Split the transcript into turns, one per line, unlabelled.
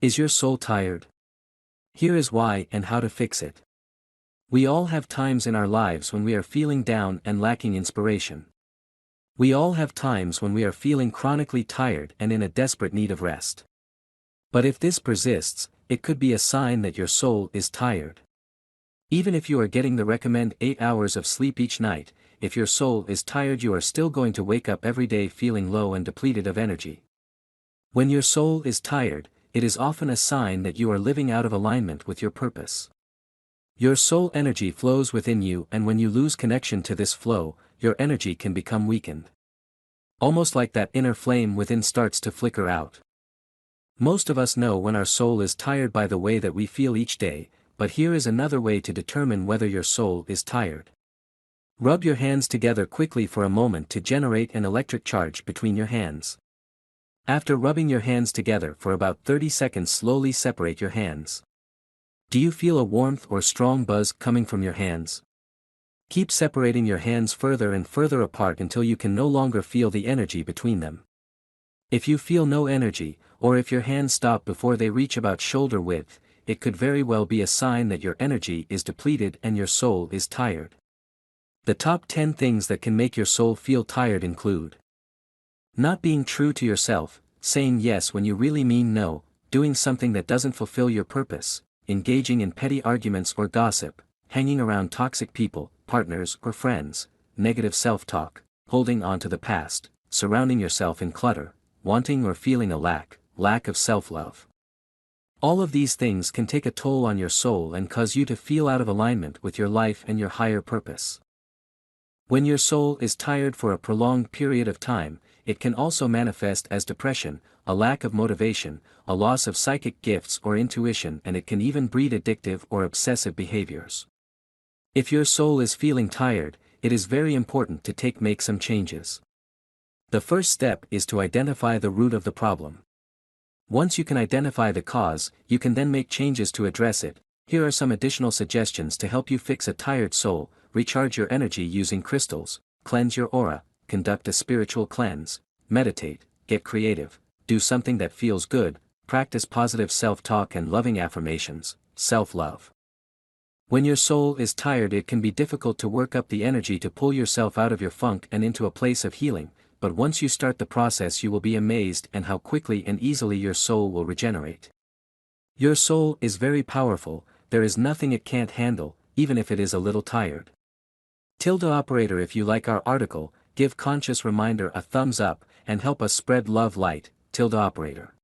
Is your soul tired? Here is why and how to fix it. We all have times in our lives when we are feeling down and lacking inspiration. We all have times when we are feeling chronically tired and in a desperate need of rest. But if this persists, it could be a sign that your soul is tired. Even if you are getting the recommended 8 hours of sleep each night, if your soul is tired you are still going to wake up every day feeling low and depleted of energy. When your soul is tired, it is often a sign that you are living out of alignment with your purpose. Your soul energy flows within you, and when you lose connection to this flow, your energy can become weakened. Almost like that inner flame within starts to flicker out. Most of us know when our soul is tired by the way that we feel each day, but here is another way to determine whether your soul is tired. Rub your hands together quickly for a moment to generate an electric charge between your hands. After rubbing your hands together for about 30 seconds, slowly separate your hands. Do you feel a warmth or strong buzz coming from your hands? Keep separating your hands further and further apart until you can no longer feel the energy between them. If you feel no energy, or if your hands stop before they reach about shoulder width, it could very well be a sign that your energy is depleted and your soul is tired. The top 10 things that can make your soul feel tired include: not being true to yourself, saying yes when you really mean no, doing something that doesn't fulfill your purpose, engaging in petty arguments or gossip, hanging around toxic people, partners or friends, negative self-talk, holding on to the past, surrounding yourself in clutter, wanting or feeling a lack of self-love. All of these things can take a toll on your soul and cause you to feel out of alignment with your life and your higher purpose. When your soul is tired for a prolonged period of time, it can also manifest as depression, a lack of motivation, a loss of psychic gifts or intuition, and it can even breed addictive or obsessive behaviors. If your soul is feeling tired, it is very important to make some changes. The first step is to identify the root of the problem. Once you can identify the cause, you can then make changes to address it. Here are some additional suggestions to help you fix a tired soul: recharge your energy using crystals, cleanse your aura, conduct a spiritual cleanse, meditate, get creative, do something that feels good, practice positive self-talk and loving affirmations, self-love. When your soul is tired, it can be difficult to work up the energy to pull yourself out of your funk and into a place of healing, but once you start the process you will be amazed at how quickly and easily your soul will regenerate. Your soul is very powerful, there is nothing it can't handle, even if it is a little tired. Operator, if you like our article, give Conscious Reminder a thumbs up, and help us spread love light. Operator.